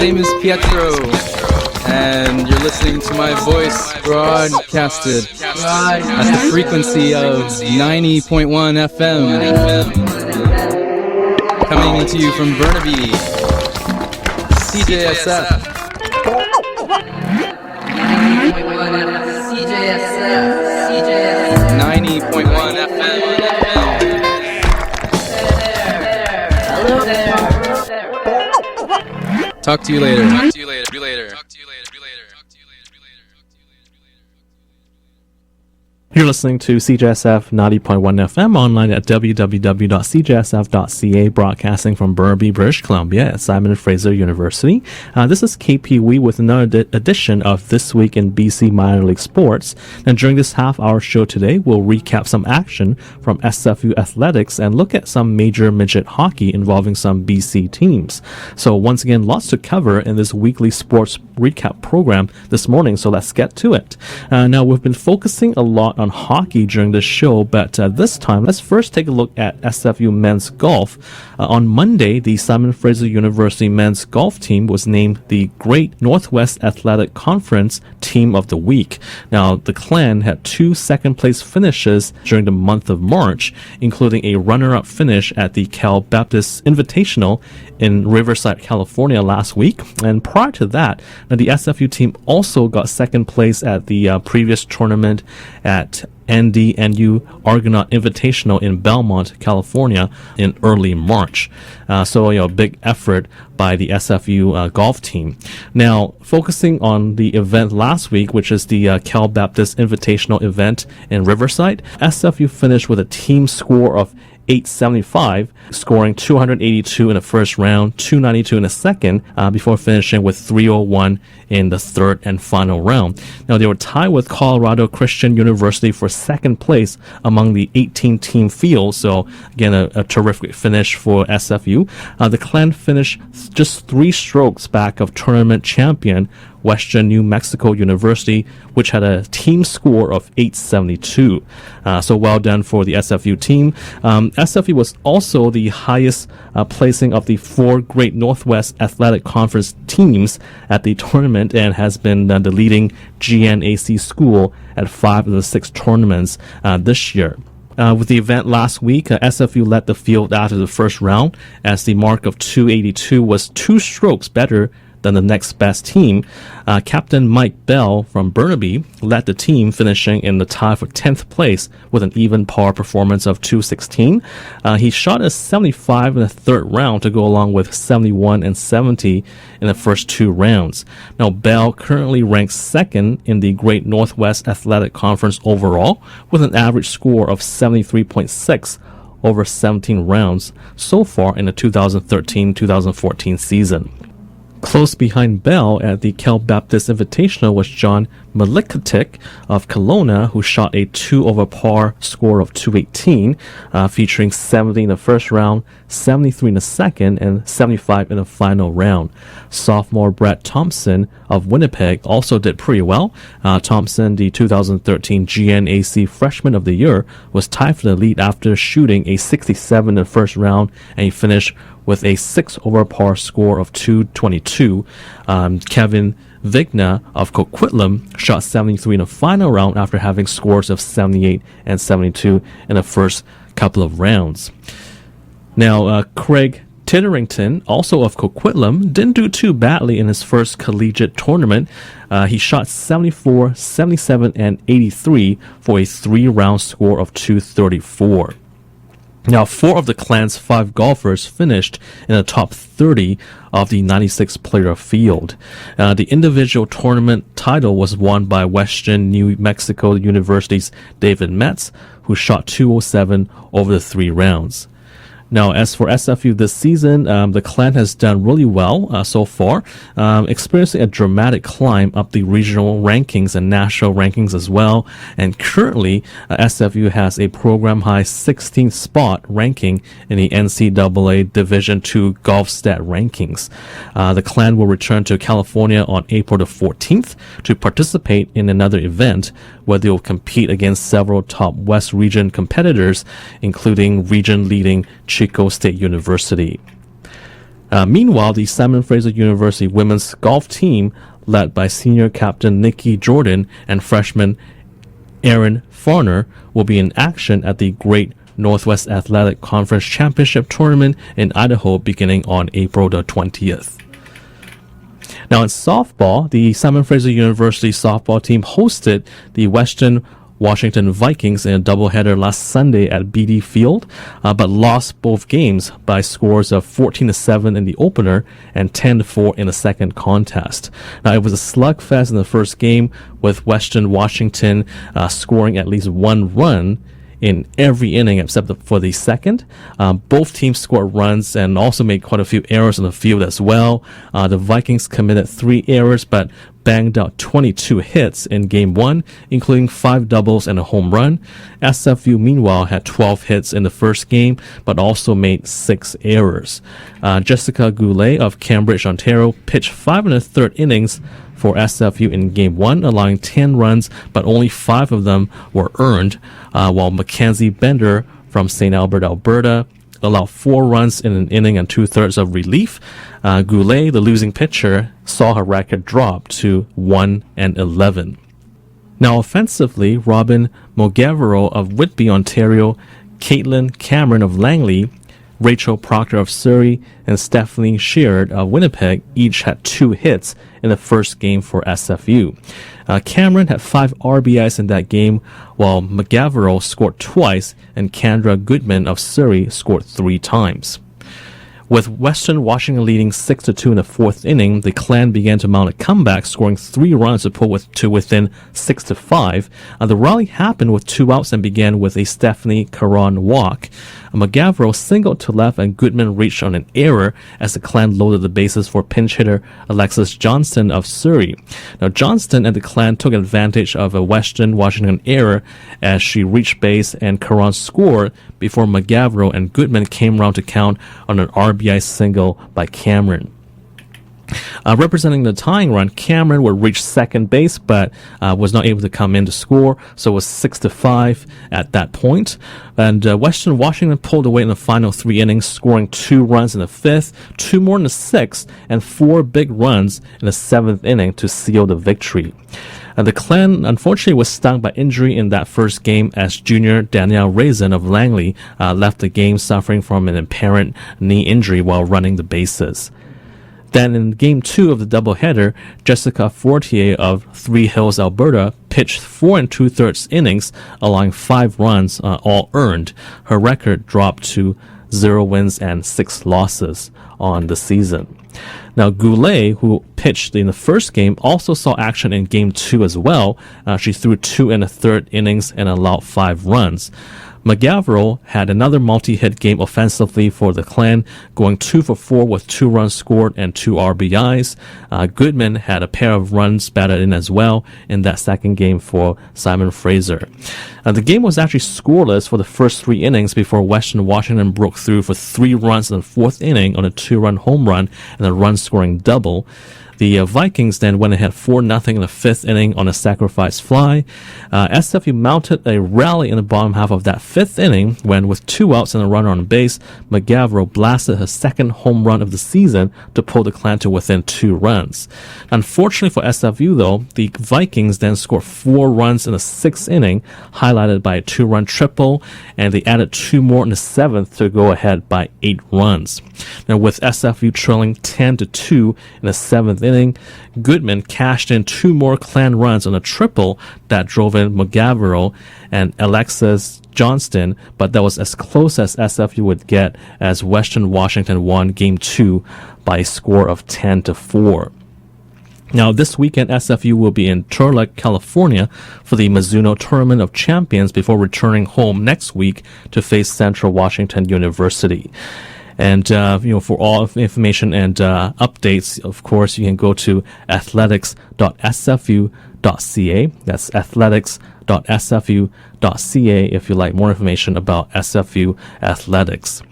My name is Pietro, and you're listening to my voice broadcasted at the frequency of 90.1 FM. Coming to you from Burnaby, CJSF. 90.1 FM. Hello there. Talk to you later. You're listening to CJSF 90.1 FM online at www.cjsf.ca, broadcasting from Burnaby, British Columbia at Simon Fraser University. This is KPWE with another edition of This Week in BC Minor League Sports. And during this half-hour show today, we'll recap some action from SFU athletics and look at some major midget hockey involving some BC teams. So once again, lots to cover in this weekly sports recap program this morning, so let's get to it. Now, we've been focusing a lot on hockey during the show, but this time let's first take a look at SFU men's golf. On Monday, the Simon Fraser University men's golf team was named the Great Northwest Athletic Conference Team of the Week. Now, the clan had 2 second-place finishes during the month of March, including a runner-up finish at the Cal Baptist Invitational in Riverside, California last week. And prior to that, the SFU team also got second place at the previous tournament at NDNU Argonaut Invitational in Belmont, California in early March. So a big effort by the SFU golf team. Now, focusing on the event last week, which is the Cal Baptist Invitational event in Riverside, SFU finished with a team score of 875, scoring 282 in the first round, 292 in the second, before finishing with 301 in the third and final round. Now, they were tied with Colorado Christian University for second place among the 18-team field, so again, a terrific finish for SFU. The clan finished just 3 strokes back of tournament champion Western New Mexico University, which had a team score of 872. So well done for the SFU team. SFU was also the highest placing of the 4 Great Northwest Athletic Conference teams at the tournament and has been the leading GNAC school at 5 of the 6 tournaments this year. With the event last week, SFU led the field after the first round as the mark of 282 was 2 strokes better than the next best team. Captain Mike Bell from Burnaby led the team, finishing in the tie for 10th place with an even par performance of 216. He shot a 75 in the third round to go along with 71 and 70 in the first 2 rounds. Now, Bell currently ranks second in the Great Northwest Athletic Conference overall with an average score of 73.6 over 17 rounds so far in the 2013-2014 season. Close behind Bell at the Cal Baptist Invitational was John Malikatic of Kelowna, who shot a 2 over par score of 218, featuring 70 in the first round, 73 in the second, and 75 in the final round. Sophomore Brett Thompson of Winnipeg also did pretty well. Thompson, the 2013 GNAC Freshman of the Year, was tied for the lead after shooting a 67 in the first round, and he finished with a 6 over par score of 222. Kevin Vigna of Coquitlam shot 73 in the final round after having scores of 78 and 72 in the first couple of rounds. Now, Craig Titterington, also of Coquitlam, didn't do too badly in his first collegiate tournament. He shot 74, 77, and 83 for a 3-round score of 234. Now, 4 of the clan's 5 golfers finished in the top 30 of the 96-player field. The individual tournament title was won by Western New Mexico University's David Metz, who shot 207 over the 3 rounds. Now, as for SFU this season, the clan has done really well so far, experiencing a dramatic climb up the regional rankings and national rankings as well. And currently, SFU has a program-high 16th spot ranking in the NCAA Division II Golf Stat rankings. The clan will return to California on April the 14th to participate in another event where they will compete against several top West region competitors, including region-leading Chico State University. Meanwhile, the Simon Fraser University women's golf team, led by senior captain Nikki Jordan and freshman Aaron Farner, will be in action at the Great Northwest Athletic Conference Championship Tournament in Idaho beginning on April the 20th. Now in softball, the Simon Fraser University softball team hosted the Western Washington Vikings in a doubleheader last Sunday at BD Field, but lost both games by scores of 14-7 in the opener and 10-4 in the second contest. Now, it was a slugfest in the first game, with Western Washington scoring at least one run in every inning except for the second. Both teams scored runs and also made quite a few errors on the field as well. The Vikings committed 3 errors but banged out 22 hits in Game 1, including 5 doubles and a home run. SFU, meanwhile, had 12 hits in the first game but also made 6 errors. Jessica Goulet of Cambridge, Ontario, pitched 5 1/3 innings for SFU in Game 1, allowing 10 runs, but only 5 of them were earned, while Mackenzie Bender from St. Albert, Alberta, allowed 4 runs in an inning and 2/3 of relief. Goulet, the losing pitcher, saw her record drop to 1-11. Now offensively, Robin Mogavero of Whitby, Ontario, Caitlin Cameron of Langley, Rachel Proctor of Surrey, and Stephanie Sheard of Winnipeg each had 2 hits in the first game for SFU. Cameron had 5 RBIs in that game, while McGavero scored twice and Kendra Goodman of Surrey scored 3 times. With Western Washington leading 6-2 in the 4th inning, the Clan began to mount a comeback, scoring 3 runs to pull to within 6-5. The rally happened with 2 outs and began with a Stephanie Caron walk. McGavero singled to left and Goodman reached on an error as the Clan loaded the bases for pinch hitter Alexis Johnston of Surrey. Now Johnston and the Clan took advantage of a Western Washington error as she reached base and Caron scored before McGavero and Goodman came round to count on an RBI single by Cameron. Representing the tying run, Cameron would reach second base, but was not able to come in to score, so it was 6-5 at that point. And Western Washington pulled away in the final 3 innings, scoring 2 runs in the 5th, 2 more in the 6th, and 4 big runs in the 7th inning to seal the victory. The Clan, unfortunately, was stung by injury in that first game as junior Danielle Raisin of Langley left the game suffering from an apparent knee injury while running the bases. Then in Game 2 of the doubleheader, Jessica Fortier of Three Hills, Alberta, pitched 4 2/3 innings, allowing 5 runs, all earned. Her record dropped to 0 wins and 6 losses on the season. Now, Goulet, who pitched in the first game, also saw action in Game 2 as well. She threw 2 1/3 innings and allowed 5 runs. McGavero had another multi-hit game offensively for the Clan, going 2 for 4 with 2 runs scored and 2 RBIs. Goodman had a pair of runs batted in as well in that second game for Simon Fraser. The game was actually scoreless for the first 3 innings before Western Washington broke through for 3 runs in the 4th inning on a 2-run home run and a run-scoring double. The Vikings then went ahead 4-0 in the 5th inning on a sacrifice fly. SFU mounted a rally in the bottom half of that 5th inning when, with 2 outs and a runner on base, McGavero blasted her second home run of the season to pull the Clan to within 2 runs. Unfortunately for SFU, though, the Vikings then scored 4 runs in the 6th inning, highlighted by a 2-run triple, and they added 2 more in the 7th to go ahead by 8 runs. Now, with SFU trailing 10-2 in the 7th inning, Goodman cashed in 2 more Clan runs on a triple that drove in McGavero and Alexis Johnston, but that was as close as SFU would get as Western Washington won Game 2 by a score of 10-4. Now, this weekend, SFU will be in Turlock, California for the Mizuno Tournament of Champions before returning home next week to face Central Washington University. And, for all information and updates, of course, you can go to athletics.sfu.ca. That's athletics.sfu.ca if you like more information about SFU athletics.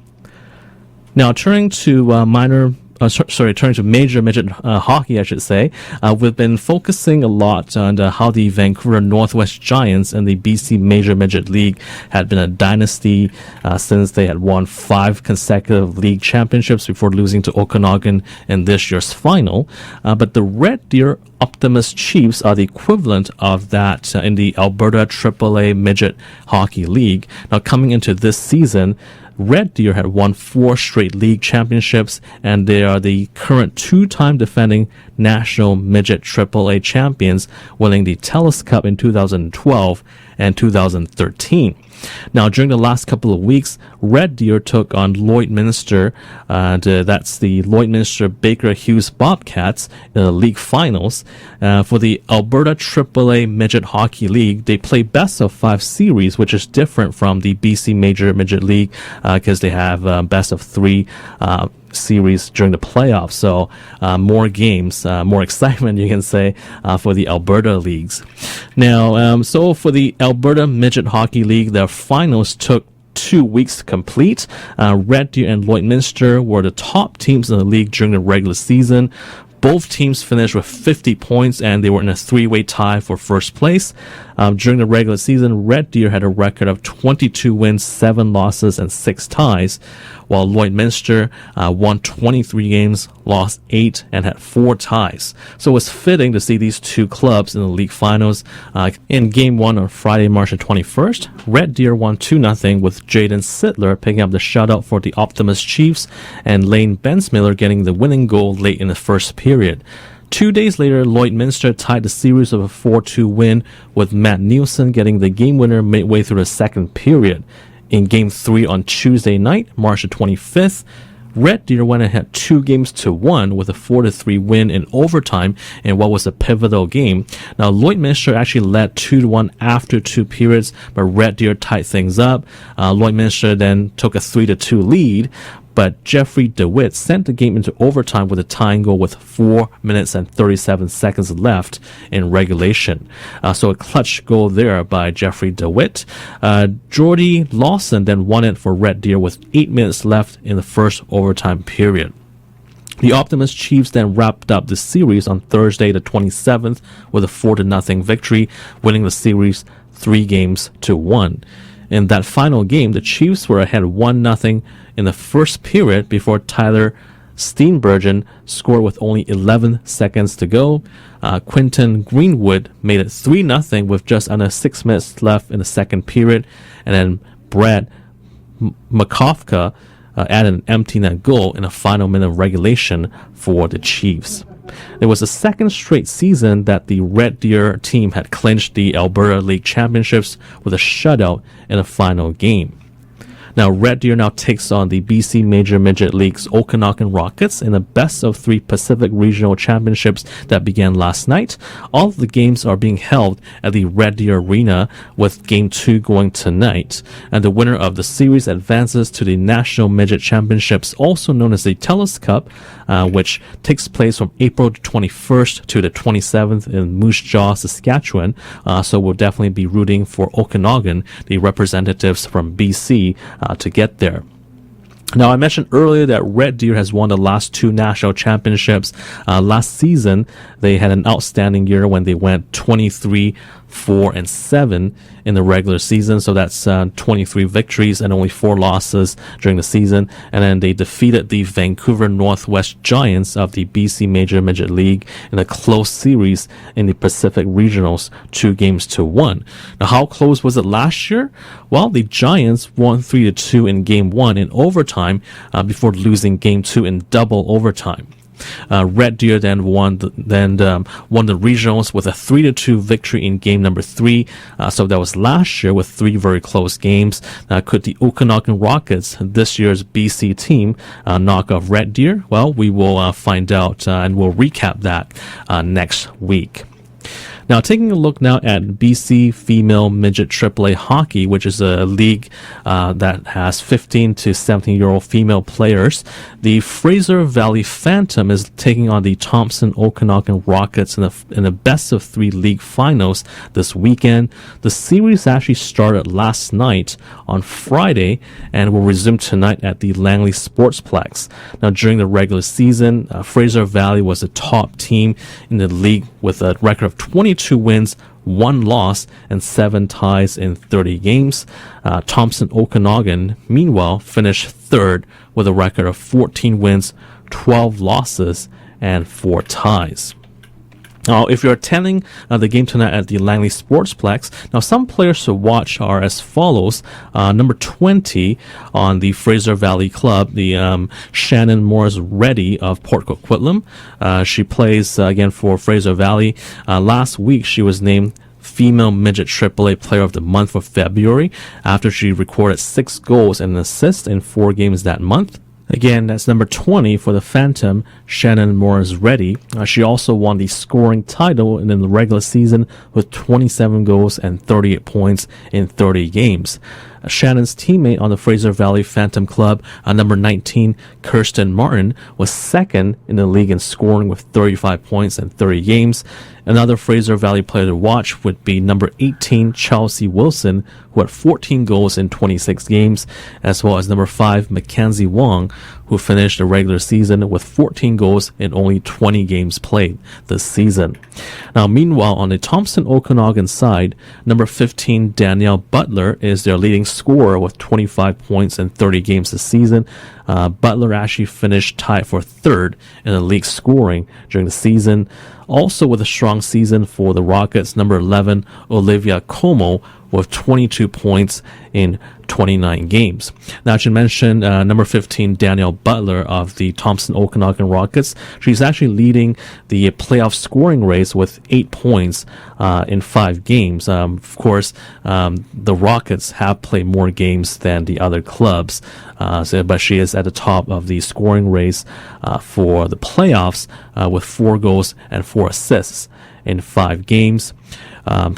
Now, turning to minor turning to major midget hockey, I should say, we've been focusing a lot on how the Vancouver Northwest Giants and the BC Major Midget League had been a dynasty since they had won 5 consecutive league championships before losing to Okanagan in this year's final. But the Red Deer Optimus Chiefs are the equivalent of that in the Alberta AAA Midget Hockey League. Now, coming into this season, Red Deer had won 4 straight league championships, and they are the current 2-time defending national midget AAA champions, winning the TELUS Cup in 2012 and 2013. Now, during the last couple of weeks, Red Deer took on Lloydminster, that's the Lloydminster Baker Hughes Bobcats in the league finals. For the Alberta AAA Midget Hockey League, they play best of 5 series, which is different from the BC Major Midget League because they have best of 3 series during the playoffs, so more games, more excitement, you can say, for the Alberta leagues. Now, so for the Alberta Midget Hockey League, their finals took 2 weeks to complete. Red Deer and Lloydminster were the top teams in the league during the regular season. Both teams finished with 50 points, and they were in a 3-way tie for first place. During the regular season, Red Deer had a record of 22 wins, 7 losses, and 6 ties, while Lloydminster won 23 games, lost 8, and had 4 ties. So it was fitting to see these two clubs in the league finals. In Game 1 on Friday, March 21st, Red Deer won 2-0 with Jaden Sittler picking up the shutout for the Optimus Chiefs, and Lane Bensmiller getting the winning goal late in the first period. 2 days later, Lloydminster tied the series of a 4-2 win, with Matt Nielsen getting the game winner midway through the second period. In Game 3 on Tuesday night, March 25th, Red Deer went ahead 2-1 with a 4-3 win in overtime in what was a pivotal game. Now, Lloydminster actually led 2-1 after 2 periods, but Red Deer tied things up. Lloydminster then took a 3-2 lead, but Jeffrey DeWitt sent the game into overtime with a tying goal with 4 minutes and 37 seconds left in regulation. So a clutch goal there by Jeffrey DeWitt. Jordy Lawson then won it for Red Deer with 8 minutes left in the first overtime period. The Optimus Chiefs then wrapped up the series on Thursday the 27th with a 4-0 victory, winning the series 3-1. In that final game, the Chiefs were ahead 1-0 in the first period before Tyler Steenbergen scored with only 11 seconds to go. Quinton Greenwood made it 3-0 with just under 6 minutes left in the second period. And then Brad Makofka added an empty net goal in the final minute of regulation for the Chiefs. It was the second straight season that the Red Deer team had clinched the Alberta League Championships with a shutout in the final game. Now, Red Deer now takes on the BC Major Midget League's Okanagan Rockets in the best-of-3 Pacific Regional Championships that began last night. All of the games are being held at the Red Deer Arena, with Game 2 going tonight. And the winner of the series advances to the National Midget Championships, also known as the TELUS Cup, which takes place from April 21st to the 27th in Moose Jaw, Saskatchewan. So we'll definitely be rooting for Okanagan, the representatives from BC, to get there. Now, I mentioned earlier that Red Deer has won the last 2 national championships. Last season, they had an outstanding year when they went 23-4-7 in the regular season. So that's 23 victories and only 4 losses during the season. And then they defeated the Vancouver Northwest Giants of the BC Major Midget League in a close series in the Pacific Regionals, 2-1. Now, how close was it last year? Well, the Giants won 3-2 in Game 1 in overtime before losing Game 2 in double overtime. Red Deer then won the regionals with a 3-2 victory in game number 3. So that was last year with 3 very close games. Could the Okanagan Rockets, this year's BC team, knock off Red Deer? Well, we will find out and we'll recap that next week. Now, taking a look now at BC Female Midget AAA Hockey, which is a league that has 15 to 17-year-old female players. The Fraser Valley Phantom is taking on the Thompson Okanagan Rockets in a best-of-3 league finals this weekend. The series actually started last night on Friday and will resume tonight at the Langley Sportsplex. Now, during the regular season, Fraser Valley was the top team in the league with a record of 22 wins, 1 loss, and 7 ties in 30 games. Thompson Okanagan, meanwhile, finished third with a record of 14 wins, 12 losses, and 4 ties. Now, if you're attending the game tonight at the Langley Sportsplex, now some players to watch are as follows. Number 20 on the Fraser Valley Club, the Shannon Morris Reddy of Port Coquitlam. She plays again for Fraser Valley. Last week, she was named Female Midget AAA Player of the Month for February after she recorded 6 goals and an assist in 4 games that month. Again, that's number 20 for the Phantom, Shannon Morris Reddy. She also won the scoring title in the regular season with 27 goals and 38 points in 30 games. Shannon's teammate on the Fraser Valley Phantom Club, number 19, Kirsten Martin, was second in the league in scoring with 35 points in 30 games. Another Fraser Valley player to watch would be number 18, Chelsea Wilson, who had 14 goals in 26 games, as well as number 5, Mackenzie Wong, who finished the regular season with 14 goals in only 20 games played this season. Now, meanwhile, on the Thompson Okanagan side, number 15, Danielle Butler, is their leading scorer with 25 points in 30 games this season. Butler actually finished tied for third in the league scoring during the season. Also with a strong season for the Rockets, number 11, Olivia Como, with 22 points in 29 games. Now, I should mention number 15, Danielle Butler of the Thompson Okanagan Rockets. She's actually leading the playoff scoring race with 8 points in 5 games. Of course, the Rockets have played more games than the other clubs, but she is at the top of the scoring race for the playoffs with 4 goals and 4 assists in 5 games.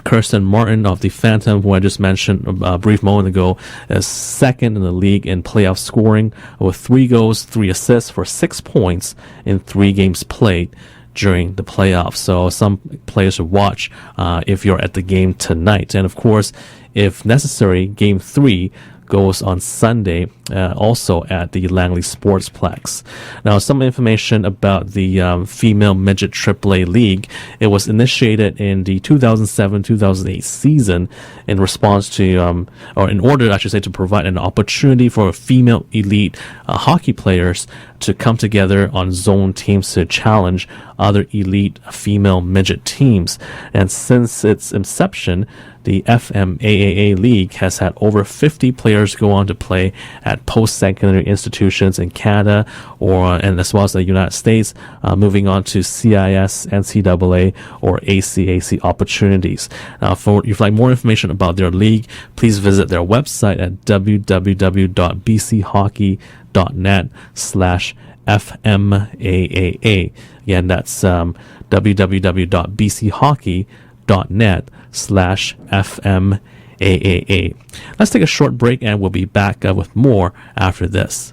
Kirsten Martin of the Phantom, who I just mentioned a brief moment ago, is second in the league in playoff scoring with 3 goals, 3 assists for 6 points in 3 games played during the playoffs. So some players to watch if you're at the game tonight. And of course, if necessary, game 3 goes on Sunday, also at the Langley Sportsplex. Now, some information about the Female Midget AAA League. It was initiated in the 2007-2008 season in response to, or in order, I should say, to provide an opportunity for female elite hockey players to come together on zone teams to challenge other elite female midget teams. And since its inception, the FMAAA League has had over 50 players go on to play at post-secondary institutions in Canada and as well as the United States, moving on to CIS, NCAA, or ACAC opportunities. Now, if you'd like more information about their league, please visit their website at www.bchockey.net/FMAAA. Again, that's www.bchockey.net/FMAAA. Let's take a short break and we'll be back with more after this.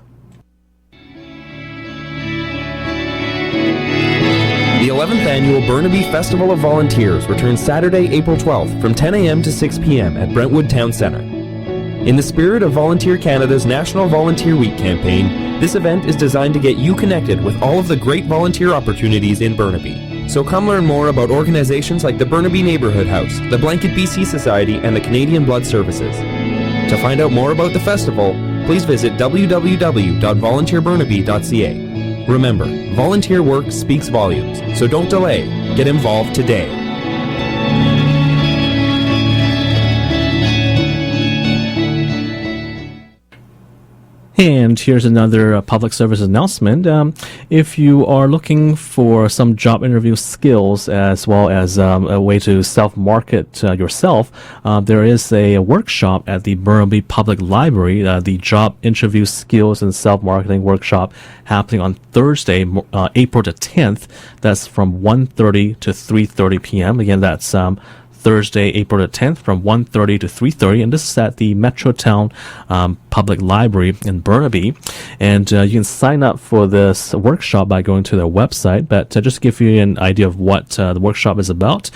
The 11th Annual Burnaby Festival of Volunteers returns Saturday, April 12th from 10 a.m. to 6 p.m. at Brentwood Town Centre. In the spirit of Volunteer Canada's National Volunteer Week campaign, this event is designed to get you connected with all of the great volunteer opportunities in Burnaby. So come learn more about organizations like the Burnaby Neighbourhood House, the Blanket BC Society, and the Canadian Blood Services. To find out more about the festival, please visit www.volunteerburnaby.ca. Remember, volunteer work speaks volumes, so don't delay. Get involved today. And here's another public service announcement. If you are looking for some job interview skills as well as a way to self-market yourself, there is a workshop at the Burnaby Public Library, the Job Interview Skills and Self-Marketing Workshop, happening on Thursday, April the 10th. That's from 1:30 to 3:30 p.m. Again, that's Thursday, April the 10th from 1:30 to 3:30, and this is at the Metrotown Public Library in Burnaby. And you can sign up for this workshop by going to their website. But just to give you an idea of what the workshop is about,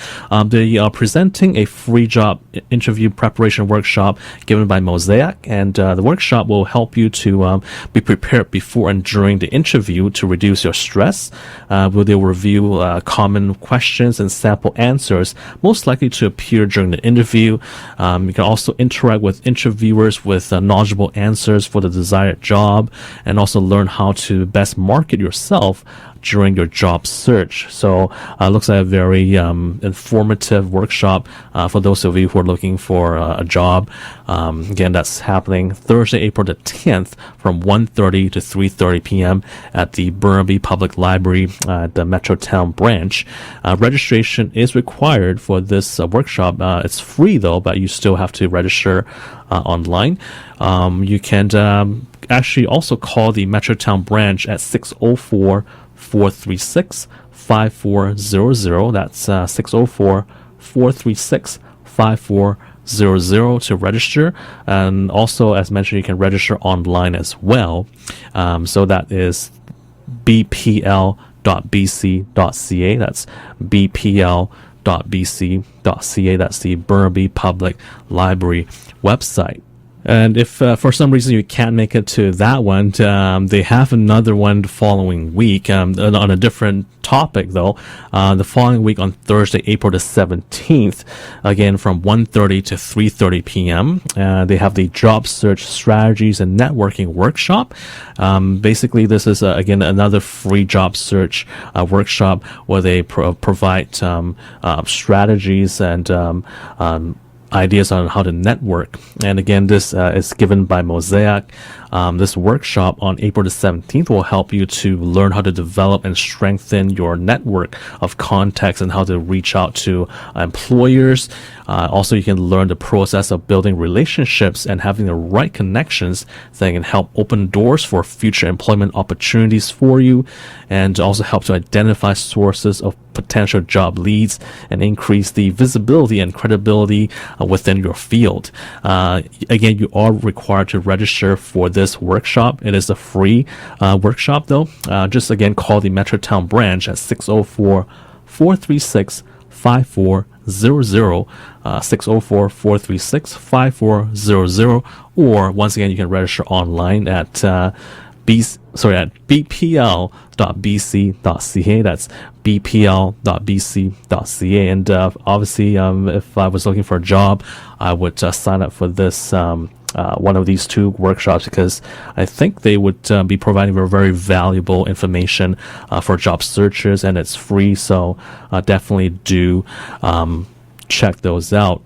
they are presenting a free job interview preparation workshop given by Mosaic, and the workshop will help you to be prepared before and during the interview to reduce your stress. They'll review common questions and sample answers, most likely to appear during the interview. You can also interact with interviewers with knowledgeable answers for the desired job, and also learn how to best market yourself during your job search. So looks like a very informative workshop for those of you who are looking for a job. Again, that's happening Thursday, April the 10th from 1:30 to 3:30 p.m. at the Burnaby Public Library at the Metrotown branch. Registration is required for this workshop. It's free though, but you still have to register online. You can actually also call the Metrotown branch at 604-436-5400. That's 604-436-5400 to register. And also, as mentioned, you can register online as well. So that is bpl.bc.ca. That's bpl.bc.ca. That's the Burnaby Public Library website. And if for some reason you can't make it to that one, they have another one the following week on a different topic, though. The following week on Thursday, April the 17th, again from 1:30 to 3:30 p.m. They have the Job Search Strategies and Networking Workshop. Basically, this is, again, another free job search workshop where they provide strategies and ideas on how to network. And again, this is given by Mosaic. This workshop on April the 17th will help you to learn how to develop and strengthen your network of contacts and how to reach out to employers. Also, you can learn the process of building relationships and having the right connections that can help open doors for future employment opportunities for you, and also help to identify sources of potential job leads and increase the visibility and credibility within your field. Again, you are required to register for this workshop. It is a free workshop, though. Just again, call the Metrotown branch at 604-436-5400, 604-436-5400, or once again, you can register online at bpl.bc.ca. That's bpl.bc.ca. And obviously, if I was looking for a job, I would sign up for this one of these two workshops, because I think they would be providing very valuable information for job searchers, and it's free. So definitely do check those out.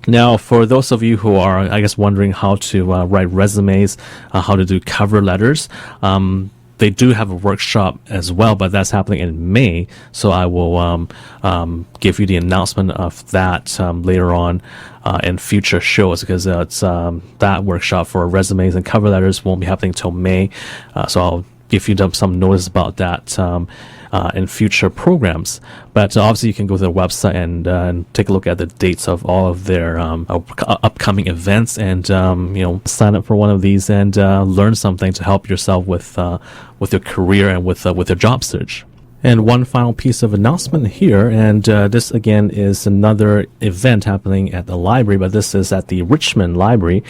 Now, for those of you who are, I guess, wondering how to write resumes, how to do cover letters, they do have a workshop as well, but that's happening in May. So I will give you the announcement of that later on in future shows, because it's that workshop for resumes and cover letters won't be happening till May. So I'll give you some notice about that in future programs. But obviously, you can go to their website and take a look at the dates of all of their upcoming events, and sign up for one of these and learn something to help yourself with your career and with your job search. And one final piece of announcement here, and this again is another event happening at the library, but this is at the Richmond Library.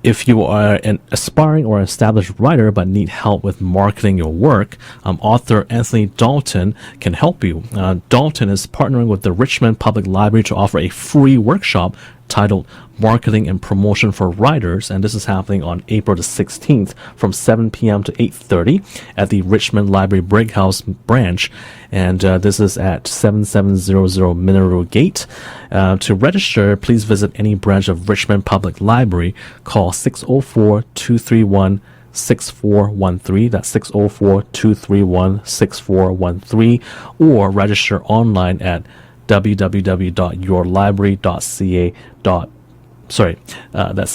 If you are an aspiring or established writer but need help with marketing your work, author Anthony Dalton can help you. Dalton is partnering with the Richmond Public Library to offer a free workshop titled Marketing and Promotion for Riders, and this is happening on April the 16th from 7 p.m. to 8:30 at the Richmond Library Brick House branch, and this is at 7700 Mineral Gate. To register, please visit any branch of Richmond Public Library. Call 604-231-6413. That's 604-231-6413, or register online at www.yourlibrary.ca. That's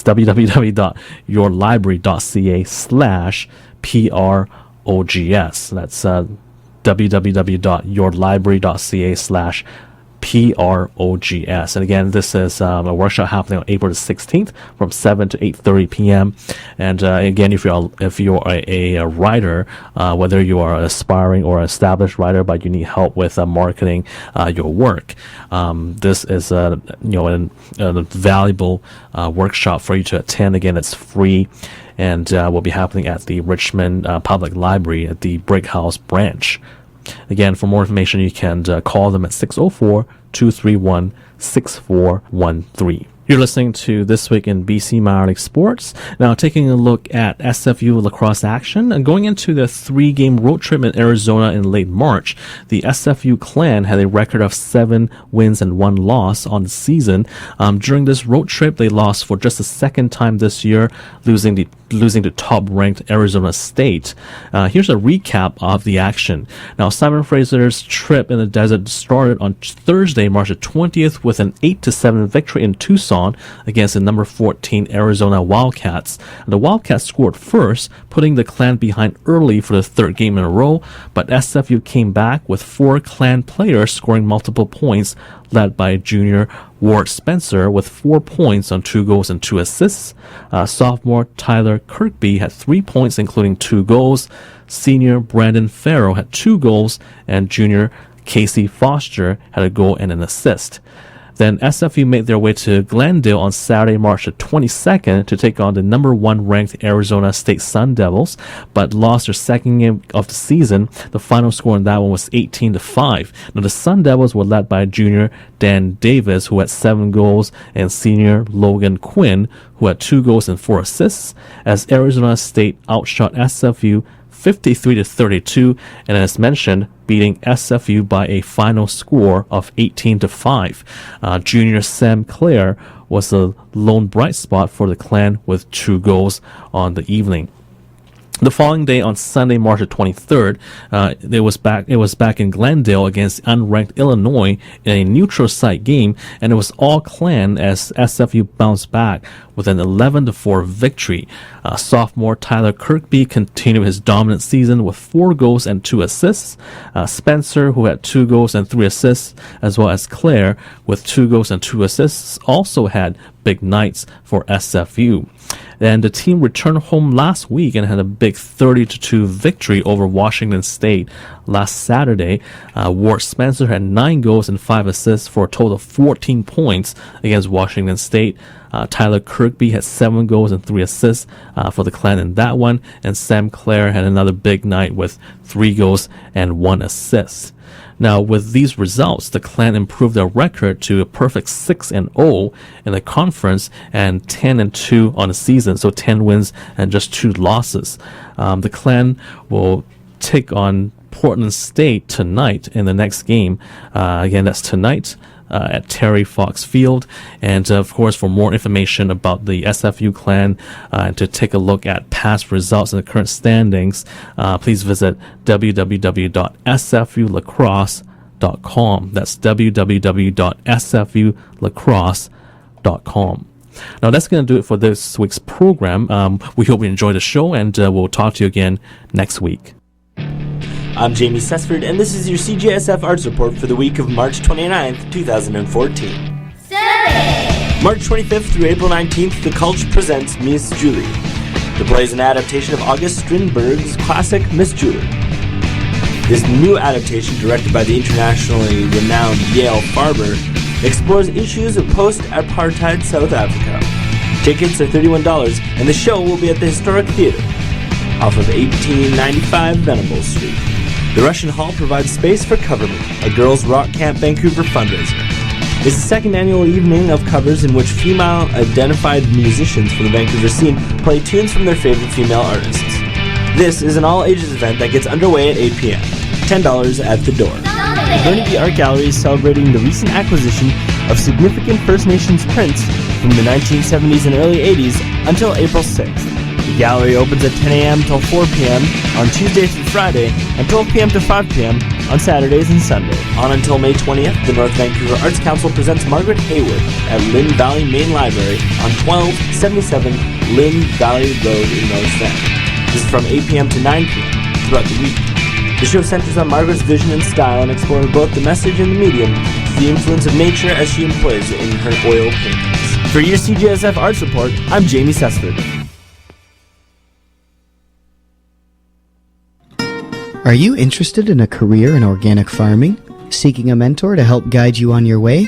www.yourlibrary.ca/PROGS. That's www.yourlibrary.ca/PROGS. And again, this is a workshop happening on April the 16th from 7 to 8:30 p.m. And again, if you're a writer, whether you are an aspiring or established writer, but you need help with marketing your work, this is a valuable workshop for you to attend. Again, it's free, and will be happening at the Richmond Public Library at the Brick House branch. Again, for more information, you can call them at 604-231-6413. You're listening to This Week in BC Minor League Sports. Now, taking a look at SFU lacrosse action. And going into the 3-game road trip in Arizona in late March, the SFU clan had a record of 7 wins and 1 loss on the season. During this road trip, they lost for just the second time this year, losing to top-ranked Arizona State. Here's a recap of the action. Now, Simon Fraser's trip in the desert started on Thursday, March the 20th, with an 8-7 victory in Tucson against the number 14 Arizona Wildcats. The Wildcats scored first, putting the clan behind early for the 3rd game in a row, but SFU came back with 4 clan players scoring multiple points, led by junior Ward Spencer with 4 points on 2 goals and 2 assists. Sophomore Tyler Kirkby had 3 points, including 2 goals. Senior Brandon Farrow had 2 goals, and junior Casey Foster had a goal and an assist. Then SFU made their way to Glendale on Saturday, March the 22nd to take on the number 1 ranked Arizona State Sun Devils, but lost their second game of the season. The final score in that one was 18-5. Now, the Sun Devils were led by junior Dan Davis, who had 7 goals, and senior Logan Quinn, who had 2 goals and 4 assists, as Arizona State outshot SFU 53-32, and as mentioned, beating SFU by a final score of 18-5. Junior Sam Clare was the lone bright spot for the clan with 2 goals on the evening. The following day, on Sunday, March 23rd, it was back in Glendale against unranked Illinois in a neutral site game, and it was all clan as SFU bounced back with an 11-4 victory. Sophomore Tyler Kirkby continued his dominant season with 4 goals and 2 assists. Spencer, who had 2 goals and 3 assists, as well as Claire with 2 goals and 2 assists, also had big nights for SFU. And the team returned home last week and had a big 30-2 victory over Washington State last Saturday. Ward Spencer had 9 goals and 5 assists for a total of 14 points against Washington State. Tyler Kirkby had 7 goals and 3 assists for the clan in that one, and Sam Clare had another big night with 3 goals and 1 assist. Now, with these results, the clan improved their record to a perfect 6-0 in the conference and 10-2 on the season, so 10 wins and just 2 losses. The clan will take on Portland State tonight in the next game. Again, that's tonight at Terry Fox Field. And of course, for more information about the SFU clan and to take a look at past results and the current standings, please visit www.sfulacrosse.com. That's www.sfulacrosse.com. Now, that's going to do it for this week's program. We hope you enjoyed the show, and we'll talk to you again next week. I'm Jamie Sessford, and this is your CJSF Arts Report for the week of March 29th, 2014. Sunday! March 25th through April 19th, The Culture presents Miss Julie. The play is an adaptation of August Strindberg's classic Miss Julie. This new adaptation, directed by the internationally renowned Yale Farber, explores issues of post-apartheid South Africa. Tickets are $31, and the show will be at the Historic Theatre, off of 1895 Venables Street. The Russian Hall provides space for Coverman, a girls' rock camp Vancouver fundraiser. is the second annual evening of covers in which female-identified musicians from the Vancouver scene play tunes from their favorite female artists. This is an all-ages event that gets underway at 8 p.m. $10 at the door. The Burnaby Art Gallery is celebrating the recent acquisition of significant First Nations prints from the 1970s and early 80s until April 6th. The gallery opens at 10 a.m. till 4 p.m. on Tuesday through Friday and 12 p.m. to 5 p.m. on Saturdays and Sundays. On until May 20th, the North Vancouver Arts Council presents Margaret Hayward at Lynn Valley Main Library on 1277 Lynn Valley Road in North Van. This is from 8 p.m. to 9 p.m. throughout the week. The show centers on Margaret's vision and style and exploring both the message and the medium to the influence of nature as she employs it in her oil paintings. For your CJSF Arts Report, I'm Jamie Sessford. Are you interested in a career in organic farming? Seeking a mentor to help guide you on your way?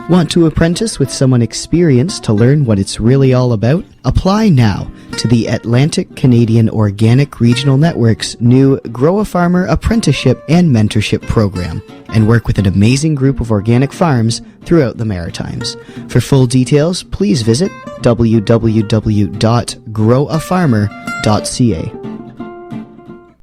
Want to apprentice with someone experienced to learn what it's really all about? Apply now to the Atlantic Canadian Organic Regional Network's new Grow a Farmer Apprenticeship and Mentorship Program and work with an amazing group of organic farms throughout the Maritimes. For full details, please visit www.growafarmer.ca.